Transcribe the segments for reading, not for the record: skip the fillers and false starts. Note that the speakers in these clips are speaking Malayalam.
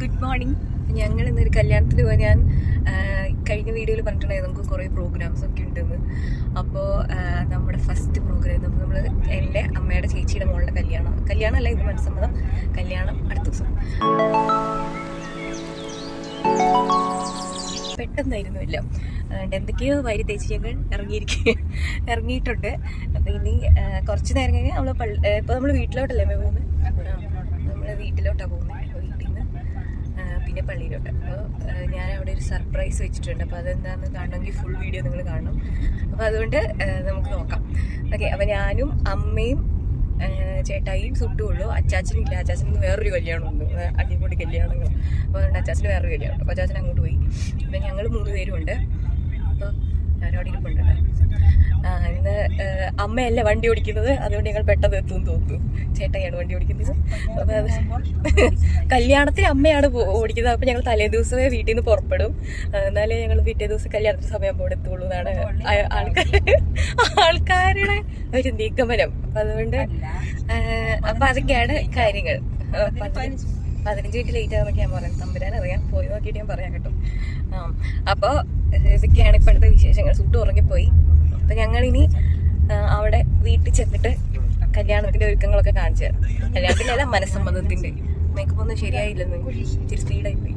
Good morning. ഞങ്ങൾ ഇന്നൊരു കല്യാണത്തിന് പോയി. ഞാൻ കഴിഞ്ഞ വീഡിയോയിൽ പറഞ്ഞിട്ടുണ്ടായിരുന്നു നമുക്ക് കുറേ പ്രോഗ്രാംസ് ഒക്കെ ഉണ്ടെന്ന്. അപ്പോൾ നമ്മുടെ ഫസ്റ്റ് പ്രോഗ്രാം നമ്മൾ എൻ്റെ അമ്മയുടെ ചേച്ചിയുടെ മോളുടെ കല്യാണമല്ല, ഇത് മനസ്സമ്മതം. കല്യാണം അടുത്ത ദിവസം. പെട്ടെന്നായിരുന്നു എല്ലാം. എന്തൊക്കെയോ വാരി തേച്ച് ഞങ്ങൾ ഇറങ്ങിയിട്ടുണ്ട്. അപ്പം ഇനി കുറച്ച് നേരം കഴിഞ്ഞാൽ ഇപ്പോൾ നമ്മൾ വീട്ടിലോട്ടല്ലേ പോകുന്നത്. നമ്മൾ വീട്ടിലോട്ടാണ് പോകുന്നത്. വീട്ടിൽ നിന്ന് പിന്നെ പള്ളിയിലോട്ട്. അപ്പോൾ ഞാൻ അവിടെ ഒരു സർപ്രൈസ് വെച്ചിട്ടുണ്ട്. അപ്പോൾ അതെന്താണെന്ന് കാണണമെങ്കിൽ ഫുൾ വീഡിയോ നിങ്ങൾ കാണണം. അപ്പോൾ അതുകൊണ്ട് നമുക്ക് നോക്കാം. ഓക്കെ. അപ്പോൾ ഞാനും അമ്മയും ചേട്ടായിയും സുട്ടുള്ളൂ. അച്ചാച്ചനില്ല. അച്ചാച്ചന് വേറൊരു കല്യാണമുണ്ട്, അടിപൊളി കല്യാണങ്ങൾ. അപ്പോൾ അതുകൊണ്ട് അച്ചാച്ചന് വേറൊരു കല്യാണം. അപ്പോൾ അച്ചാച്ചൻ അങ്ങോട്ട് പോയി. അപ്പം ഞങ്ങൾ 3 പേരുമുണ്ട്. അപ്പോൾ ഞാനവിടെ ഇരിപ്പുണ്ട്. ഇന്ന് അമ്മയല്ല വണ്ടി ഓടിക്കുന്നത്, അതുകൊണ്ട് ഞങ്ങൾ പെട്ടെന്ന് എത്തുമെന്ന് തോന്നുന്നു. ചേട്ടായിയാണ് വണ്ടി ഓടിക്കുന്നത്. അപ്പോൾ കല്യാണത്തിന് അമ്മയാണ് ഓടിക്കുന്നത്. അപ്പോൾ ഞങ്ങൾ തലേ ദിവസമേ വീട്ടിൽ നിന്ന് പുറപ്പെടും. എന്നാലേ ഞങ്ങൾ പിറ്റേ ദിവസം കല്യാണത്തിന് സമയമാകുമ്പോൾ എത്തുള്ളൂ എന്നാണ് ആൾക്കാരുടെ ഒരു നിഗമനം. അപ്പം അതുകൊണ്ട് അപ്പം അതൊക്കെയാണ് കാര്യങ്ങൾ. 15 മിനിറ്റ് ലേറ്റ് ആകുമ്പോൾ ഞാൻ പറയാം. തമ്പുരാൻ അറിയാം, പോയി നോക്കിയിട്ട് ഞാൻ പറയാം കേട്ടോ. അപ്പോൾ ഇതൊക്കെയാണ് ഇപ്പോഴത്തെ വിശേഷങ്ങൾ. സുട്ട് ഉറങ്ങിപ്പോയി. അപ്പം ഞങ്ങളിനി അവിടെ വീട്ടിൽ ചെന്നിട്ട് കല്യാണത്തിൻ്റെ ഒരുക്കങ്ങളൊക്കെ കാണിച്ചു തരാം. കല്യാണത്തിൻ്റെ മനസ്സമ്മതത്തിൻ്റെ മേക്കപ്പ് ഒന്നും ശരിയായില്ലെന്ന്, ഇച്ചിരി സ്പീഡായി പോയി.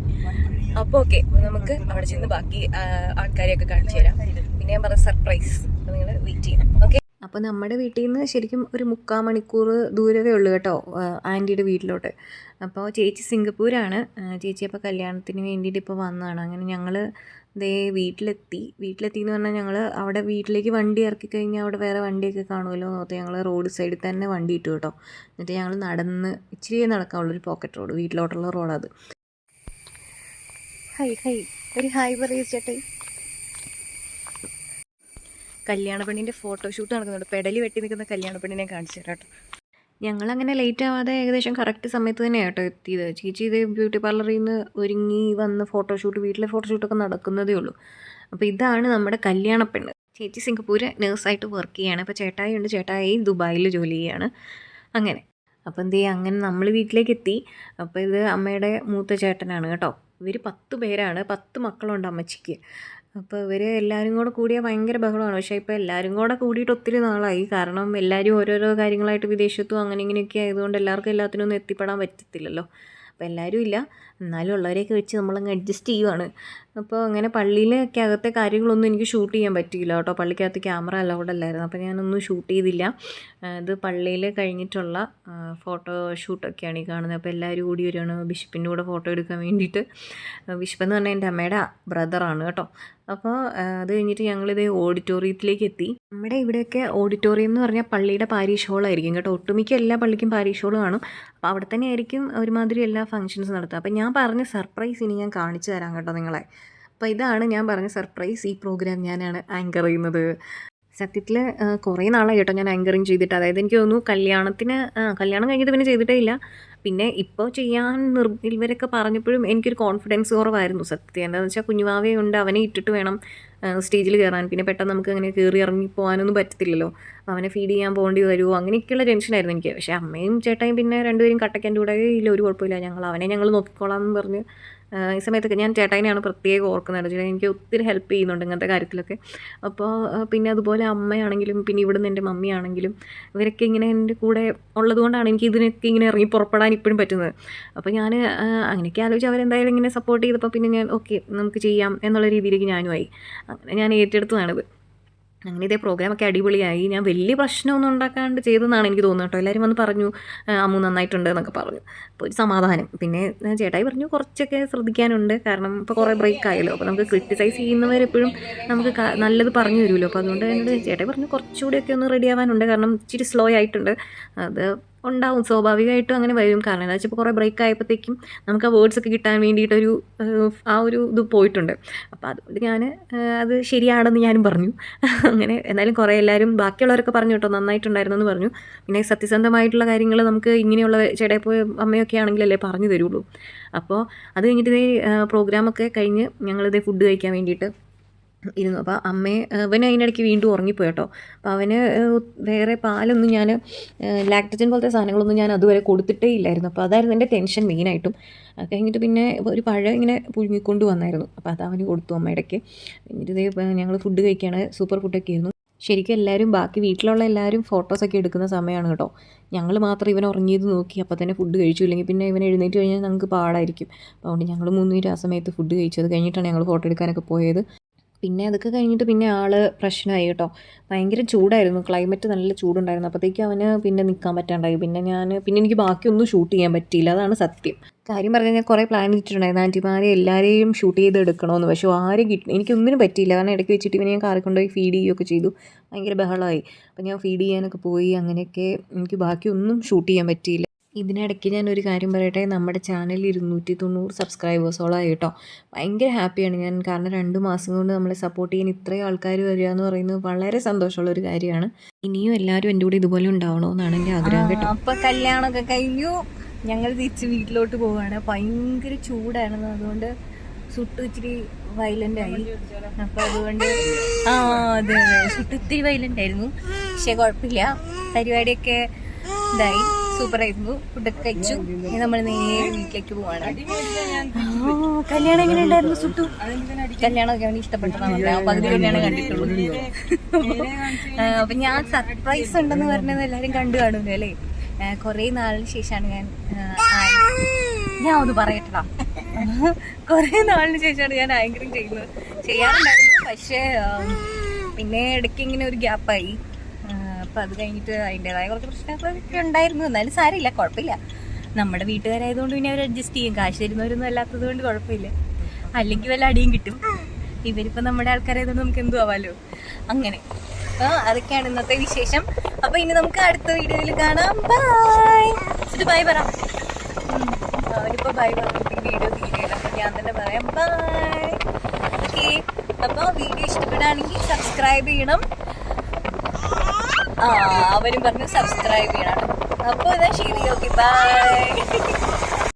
അപ്പോൾ ഓക്കെ, നമുക്ക് അവിടെ ചെന്ന് ബാക്കി ആൾക്കാരെയൊക്കെ കാണിച്ചു തരാം. പിന്നെ ഞാൻ പറഞ്ഞ സർപ്രൈസ്. അപ്പോൾ നിങ്ങൾ വെയിറ്റ് ചെയ്യണം. ഓക്കെ. അപ്പോൾ നമ്മുടെ വീട്ടിൽ നിന്ന് ശരിക്കും ഒരു 3/4 മണിക്കൂർ ദൂരമേ ഉള്ളൂ കേട്ടോ ആൻറ്റിയുടെ വീട്ടിലോട്ട്. അപ്പോൾ ചേച്ചി സിംഗപ്പൂരാണ്. ചേച്ചി അപ്പോൾ കല്യാണത്തിന് വേണ്ടിയിട്ട് ഇപ്പോൾ വന്നതാണ്. അങ്ങനെ ഞങ്ങൾ വീട്ടിലെത്തി എന്ന് പറഞ്ഞാൽ ഞങ്ങൾ അവിടെ വീട്ടിലേക്ക് വണ്ടി ഇറക്കി കഴിഞ്ഞാൽ അവിടെ വേറെ വണ്ടിയൊക്കെ കാണുമല്ലോ എന്ന് ഓർത്ത് ഞങ്ങൾ റോഡ് സൈഡിൽ തന്നെ വണ്ടി ഇട്ടു കേട്ടോ. എന്നിട്ട് ഞങ്ങൾ നടന്ന് ഇച്ചിരി നടക്കാനുള്ളൊരു പോക്കറ്റ് റോഡ്, വീട്ടിലോട്ടുള്ള റോഡത്. ഒരു ഹായ് പറയൂ ചേട്ടായി. കല്യാണ പെണ്ണിൻ്റെ ഫോട്ടോഷൂട്ട് നടക്കുന്നുണ്ട്. പെടലി വെട്ടി നിൽക്കുന്ന കല്യാണ പെണ്ണിനെ കാണിച്ചു തരാം കേട്ടോ. ഞങ്ങളങ്ങനെ ലേറ്റ് ആവാതെ ഏകദേശം കറക്റ്റ് സമയത്ത് തന്നെയാണ് കേട്ടോ എത്തിയത്. ചേച്ചി ഇത് ബ്യൂട്ടി പാർലറിൽ നിന്ന് ഒരുങ്ങി വന്ന് വീട്ടിലെ ഫോട്ടോഷൂട്ടൊക്കെ നടക്കുന്നതേ ഉള്ളൂ. അപ്പോൾ ഇതാണ് നമ്മുടെ കല്യാണ പെണ്ണ്. ചേച്ചി സിംഗപ്പൂര് നേഴ്സായിട്ട് വർക്ക് ചെയ്യാണ്. അപ്പോൾ ചേട്ടായി ദുബായിൽ ജോലി ചെയ്യാണ്. അങ്ങനെ അപ്പോൾ അങ്ങനെ നമ്മൾ വീട്ടിലേക്ക് എത്തി. അപ്പോൾ ഇത് അമ്മയുടെ മൂത്ത ചേട്ടനാണ് കേട്ടോ. ഇവർ 10 പേരാണ്. 10 മക്കളുണ്ട് അമ്മച്ചിക്ക്. അപ്പോൾ ഇവർ എല്ലാവരും കൂടെ കൂടിയാൽ ഭയങ്കര ബഹളമാണ്. പക്ഷേ ഇപ്പോൾ എല്ലാവരും കൂടെ കൂടിയിട്ട് ഒത്തിരി നാളായി. കാരണം എല്ലാവരും ഓരോരോ കാര്യങ്ങളായിട്ട് വിദേശത്തും അങ്ങനെ ഇങ്ങനെയൊക്കെ ആയതുകൊണ്ട് എല്ലാത്തിനും ഒന്നും എത്തിപ്പെടാൻ പറ്റത്തില്ലല്ലോ. അപ്പോൾ എല്ലാവരും ഇല്ല, എന്നാലും ഉള്ളവരെയൊക്കെ വെച്ച് നമ്മളങ്ങ് അഡ്ജസ്റ്റ് ചെയ്യുവാണ്. അപ്പോൾ അങ്ങനെ പള്ളിയിലൊക്കെ അകത്തെ കാര്യങ്ങളൊന്നും എനിക്ക് ഷൂട്ട് ചെയ്യാൻ പറ്റിയില്ല കേട്ടോ. പള്ളിക്കകത്ത് ക്യാമറ അലൗഡ് അല്ലായിരുന്നു. അപ്പോൾ ഞാനൊന്നും ഷൂട്ട് ചെയ്തില്ല. ഇത് പള്ളിയിൽ കഴിഞ്ഞിട്ടുള്ള ഫോട്ടോ ഷൂട്ടൊക്കെയാണ് ഈ കാണുന്നത്. അപ്പോൾ എല്ലാവരും കൂടി വരുവാണ് ബിഷപ്പിൻ്റെ കൂടെ ഫോട്ടോ എടുക്കാൻ വേണ്ടിയിട്ട്. ബിഷപ്പ് എന്ന് പറഞ്ഞാൽ എൻ്റെ അമ്മയുടെ ബ്രദറാണ് കേട്ടോ. അപ്പോൾ അത് കഴിഞ്ഞിട്ട് ഞങ്ങളിത് ഓഡിറ്റോറിയത്തിലേക്ക് എത്തി. നമ്മുടെ ഇവിടെയൊക്കെ ഓഡിറ്റോറിയം എന്ന് പറഞ്ഞാൽ പള്ളിയുടെ പാരീഷ് ഹോളായിരിക്കും കേട്ടോ. ഒട്ടുമിക്ക എല്ലാ പള്ളിക്കും പാരീഷ് ഹോൾ കാണും. അപ്പോൾ അവിടെ തന്നെ ആയിരിക്കും ഒരുമാതിരി എല്ലാ ഫംഗ്ഷൻസ് നടത്തുക. അപ്പോൾ ഞാൻ പറഞ്ഞ സർപ്രൈസ് ഇനി ഞാൻ കാണിച്ചു തരാം കേട്ടോ നിങ്ങളെ. അപ്പോൾ ഇതാണ് ഞാൻ പറഞ്ഞ സർപ്രൈസ്. ഈ പ്രോഗ്രാം ഞാനാണ് ആങ്കർ ചെയ്യുന്നത്. സത്യത്തിൽ കുറേ നാളായി കേട്ടോ ഞാൻ ആങ്കറിങ് ചെയ്തിട്ട്. അതായത് എനിക്ക് തോന്നുന്നു കല്യാണം കഴിഞ്ഞിട്ട് പിന്നെ ചെയ്തിട്ടേ ഇല്ല. പിന്നെ ഇപ്പോൾ ചെയ്യാൻ ഇവരൊക്കെ പറഞ്ഞപ്പോഴും എനിക്കൊരു കോൺഫിഡൻസ് കുറവായിരുന്നു സത്യം. എന്താണെന്ന് വെച്ചാൽ കുഞ്ഞുവാവയുണ്ട്, അവനെ ഇട്ടിട്ട് വേണം സ്റ്റേജിൽ കയറാൻ. പിന്നെ പെട്ടെന്ന് നമുക്ക് അങ്ങനെ കയറി ഇറങ്ങി പോകാനൊന്നും പറ്റത്തില്ലല്ലോ. അവനെ ഫീഡ് ചെയ്യാൻ പോകേണ്ടി വരുമോ, അങ്ങനെയൊക്കെയുള്ള ടെൻഷനായിരുന്നു എനിക്ക്. പക്ഷേ അമ്മയും ചേട്ടായും പിന്നെ രണ്ടുപേരും കട്ടയ്ക്കൻ്റെ കൂടെ ഇല്ല, ഒരു കുഴപ്പമില്ല, ഞങ്ങൾ നോക്കിക്കോളാം എന്ന് പറഞ്ഞ് ഈ സമയത്തൊക്കെ ഞാൻ ചേട്ടായിനെയാണ് പ്രത്യേകം ഓർക്കുന്നത്. എനിക്ക് ഒത്തിരി ഹെൽപ്പ് ചെയ്യുന്നുണ്ട് ഇങ്ങനത്തെ കാര്യത്തിലൊക്കെ. അപ്പോൾ പിന്നെ അതുപോലെ അമ്മയാണെങ്കിലും പിന്നെ ഇവിടുന്ന് എൻ്റെ മമ്മിയാണെങ്കിലും ഇവരൊക്കെ ഇങ്ങനെ എൻ്റെ കൂടെ ഉള്ളതുകൊണ്ടാണ് എനിക്ക് ഇതിനൊക്കെ ഇങ്ങനെ ഇറങ്ങി പുറപ്പെടാൻ ഇപ്പോഴും പറ്റുന്നത്. അപ്പോൾ ഞാൻ അങ്ങനെയൊക്കെ ആലോചിച്ച് അവരെന്തായാലും ഇങ്ങനെ സപ്പോർട്ട് ചെയ്തപ്പോൾ പിന്നെ ഞാൻ ഓക്കെ നമുക്ക് ചെയ്യാം എന്നുള്ള രീതിയിലേക്ക് ഞാനുമായി. അങ്ങനെ ഞാൻ ഏറ്റെടുത്തതാണിത്. അങ്ങനെ ഇതേ പ്രോഗ്രാമൊക്കെ അടിപൊളിയായി. ഞാൻ വലിയ പ്രശ്നമൊന്നും ഉണ്ടാക്കാണ്ട് ചെയ്തതെന്നാണ് എനിക്ക് തോന്നുന്നത് കേട്ടോ. എല്ലാവരും വന്ന് പറഞ്ഞു അമ്മു നന്നായിട്ടുണ്ട് എന്നൊക്കെ പറഞ്ഞു. അപ്പോൾ ഒരു സമാധാനം. പിന്നെ ചേട്ടായി പറഞ്ഞു കുറച്ചൊക്കെ ശ്രദ്ധിക്കാനുണ്ട്, കാരണം ഇപ്പോൾ കുറേ ബ്രേക്ക് ആയല്ലോ. അപ്പോൾ നമുക്ക് ക്രിട്ടിസൈസ് ചെയ്യുന്നവരെപ്പോഴും നമുക്ക് നല്ലത് പറഞ്ഞു തരുമല്ലോ. അപ്പോൾ അതുകൊണ്ട് എന്നോട് ചേട്ടായി പറഞ്ഞു കുറച്ചുകൂടിയൊക്കെ ഒന്ന് റെഡി ആവാനുണ്ട്, കാരണം ഇച്ചിരി സ്ലോ ആയിട്ടുണ്ട്. അത് ഉണ്ടാവും, സ്വാഭാവികമായിട്ടും അങ്ങനെ വരും. കാരണം എന്താ വെച്ചാൽ ഇപ്പോൾ കുറേ ബ്രേക്ക് ആയപ്പോഴത്തേക്കും നമുക്ക് ആ വേർഡ്സൊക്കെ കിട്ടാൻ വേണ്ടിയിട്ടൊരു ഒരു ഇത് പോയിട്ടുണ്ട്. അപ്പോൾ അതുകൊണ്ട് ഞാൻ അത് ശരിയാണെന്ന് ഞാനും പറഞ്ഞു. അങ്ങനെ എന്നാലും കുറേ എല്ലാവരും ബാക്കിയുള്ളവരൊക്കെ പറഞ്ഞു കേട്ടോ നന്നായിട്ടുണ്ടായിരുന്നു എന്ന് പറഞ്ഞു. പിന്നെ സത്യസന്ധമായിട്ടുള്ള കാര്യങ്ങൾ നമുക്ക് ഇങ്ങനെയുള്ള ചേട്ടായിപ്പോയ അമ്മയൊക്കെ ആണെങ്കിലല്ലേ പറഞ്ഞു തരുള്ളൂ. അപ്പോൾ അത് കഴിഞ്ഞിട്ട് പ്രോഗ്രാമൊക്കെ കഴിഞ്ഞ് ഞങ്ങളിതേ ഫുഡ് കഴിക്കാൻ വേണ്ടിയിട്ട് ഇരുന്നു. അപ്പോൾ അവന് അതിനിടയ്ക്ക് വീണ്ടും ഉറങ്ങിപ്പോയി കേട്ടോ. അപ്പോൾ അവന് വേറെ പാലൊന്നും ഞാൻ ലാക്ടജൻ പോലത്തെ സാധനങ്ങളൊന്നും ഞാൻ അതുവരെ കൊടുത്തിട്ടേ ഇല്ലായിരുന്നു. അപ്പോൾ അതായിരുന്നു എൻ്റെ ടെൻഷൻ മെയിനായിട്ടും. അത് കഴിഞ്ഞിട്ട് പിന്നെ ഒരു പഴം ഇങ്ങനെ പുഴുങ്ങിക്കൊണ്ട് വന്നായിരുന്നു. അപ്പോൾ അത് അവന് കൊടുത്തു അമ്മയിടയ്ക്ക്. എന്നിട്ട് ഇതേ ഞങ്ങൾ ഫുഡ് കഴിക്കുകയാണ്. സൂപ്പർ ഫുഡൊക്കെ ആയിരുന്നു. ശരിക്കും എല്ലാവരും ബാക്കി വീട്ടിലുള്ള എല്ലാവരും ഫോട്ടോസൊക്കെ എടുക്കുന്ന സമയമാണ് കേട്ടോ. ഞങ്ങൾ മാത്രം ഇവൻ ഉറങ്ങിയത് നോക്കി അപ്പോൾ തന്നെ ഫുഡ് കഴിച്ചു. ഇല്ലെങ്കിൽ പിന്നെ ഇവൻ എഴുന്നേറ്റ് കഴിഞ്ഞാൽ ഞങ്ങൾക്ക് പാടായിരിക്കും. അതുകൊണ്ട് ഞങ്ങൾ 3 പേരും ആ സമയത്ത് ഫുഡ് കഴിച്ചു. അത് കഴിഞ്ഞിട്ടാണ് ഞങ്ങൾ ഫോട്ടോ എടുക്കാനൊക്കെ പോയത്. പിന്നെ അതൊക്കെ കഴിഞ്ഞിട്ട് പിന്നെ ആൾ പ്രശ്നമായി കേട്ടോ. ഭയങ്കര ചൂടായിരുന്നു, ക്ലൈമറ്റ് നല്ല ചൂടുണ്ടായിരുന്നു. അപ്പോഴത്തേക്കും അവന് പിന്നെ നിൽക്കാൻ പറ്റാണ്ടായി. പിന്നെ എനിക്ക് ബാക്കിയൊന്നും ഷൂട്ട് ചെയ്യാൻ പറ്റിയില്ല, അതാണ് സത്യം. കാര്യം പറഞ്ഞാൽ ഞാൻ കുറേ പ്ലാൻ ചെയ്തിട്ടുണ്ടായിരുന്നു ആൻറ്റിമാരെ എല്ലാവരെയും ഷൂട്ട് ചെയ്ത് എടുക്കണമെന്ന്. പക്ഷേ ആരും എനിക്കൊന്നിനും പറ്റിയില്ല. കാരണം ഇടയ്ക്ക് വെച്ചിട്ട് ഇവനെ ഞാൻ കാറിൽ കൊണ്ടുപോയി ഫീഡ് ചെയ്യുകയൊക്കെ ചെയ്തു. ഭയങ്കര ബഹളമായി. അപ്പോൾ ഞാൻ ഫീഡ് ചെയ്യാനൊക്കെ പോയി. അങ്ങനെയൊക്കെ എനിക്ക് ബാക്കിയൊന്നും ഷൂട്ട് ചെയ്യാൻ പറ്റിയില്ല. ഇതിനിടയ്ക്ക് ഞാനൊരു കാര്യം പറയട്ടെ, നമ്മുടെ ചാനൽ 290 സബ്സ്ക്രൈബേഴ്സോളമായി കേട്ടോ. ഭയങ്കര ഹാപ്പിയാണ് ഞാൻ. കാരണം 2 മാസം കൊണ്ട് നമ്മളെ സപ്പോർട്ട് ചെയ്യാൻ ഇത്രയും ആൾക്കാർ വരിക എന്ന് പറയുന്നത് വളരെ സന്തോഷമുള്ളൊരു കാര്യമാണ്. ഇനിയും എല്ലാവരും എൻ്റെ കൂടെ ഇതുപോലെ ഉണ്ടാവണമെന്നാണ് എൻ്റെ ആഗ്രഹം കേട്ടോ. അപ്പോൾ കല്യാണമൊക്കെ കഴിഞ്ഞു, ഞങ്ങൾ തിരിച്ച് വീട്ടിലോട്ട് പോവുകയാണ്. ഭയങ്കര ചൂടായിരുന്നു, അതുകൊണ്ട് സുട്ട് ഇച്ചിരി വയലൻ്റ് ആയി. അപ്പോൾ അതുകൊണ്ട് അതെ സുട്ട് ഇത്തിരി വയലൻ്റ് ആയിരുന്നു. പക്ഷേ കുഴപ്പമില്ല, പരിപാടിയൊക്കെ ഇതായി, സൂപ്പറായിരുന്നു. ഫുഡൊക്കെ കഴിച്ചു. ഇനി നമ്മൾ നേരെ വീട്ടിലേക്ക് പോവാണ്. കല്യാണം എങ്ങനെ ഉണ്ടായിരുന്നു സുട്ടു? കല്യാണമൊക്കെ അവന് ഇഷ്ടപ്പെട്ടതാണ്. പകുതി കല്യാണം കണ്ടിട്ടുള്ളൂ. അപ്പം ഞാൻ സർപ്രൈസ് ഉണ്ടെന്ന് പറഞ്ഞത് എല്ലാവരും കണ്ടു കാണുമല്ലോ അല്ലേ? കുറേ നാളിന് ശേഷമാണ് ഞാൻ ഒന്ന് പറയട്ടാ, കുറേ നാളിന് ശേഷമാണ് ഞാൻ ആങ്കറിങ് ചെയ്യാറുണ്ടായിരുന്നു. പക്ഷേ പിന്നെ ഇടയ്ക്ക് ഇങ്ങനെ ഒരു ഗ്യാപ്പായി. അപ്പം അത് കഴിഞ്ഞിട്ട് അതിൻ്റെതായ കുറച്ച് പ്രശ്നങ്ങളൊക്കെ ഉണ്ടായിരുന്നു. എന്നാലും സാരമില്ല, കുഴപ്പമില്ല. നമ്മുടെ വീട്ടുകാരായതുകൊണ്ട് പിന്നെ അവർ അഡ്ജസ്റ്റ് ചെയ്യും. കാശ് തരുന്നവരൊന്നും അല്ലാത്തത് കൊണ്ട് കുഴപ്പമില്ല. അല്ലെങ്കിൽ വല്ല അടിയും കിട്ടും. ഇവരിപ്പോൾ നമ്മുടെ ആൾക്കാരായതുകൊണ്ട് നമുക്ക് എന്തു ആവാലോ. അങ്ങനെ അതൊക്കെയാണ് ഇന്നത്തെ വിശേഷം. അപ്പോൾ ഇനി നമുക്ക് അടുത്ത വീഡിയോയിൽ കാണാം. ബൈ ബൈ പറ. അവനിപ്പോൾ ബൈ പറഞ്ഞിട്ട് വീഡിയോ തീരെയില്ല. അപ്പം ഞാൻ തന്നെ പറയാം ബൈ. ഓക്കെ, അപ്പോൾ വീഡിയോ ഇഷ്ടപ്പെടുകയാണെങ്കിൽ സബ്സ്ക്രൈബ് ചെയ്യണം. അവരും പറഞ്ഞു സബ്സ്ക്രൈബ് ചെയ്യണം. അപ്പോൾ ഇതാ ശരി, ഓക്കെ ബൈ.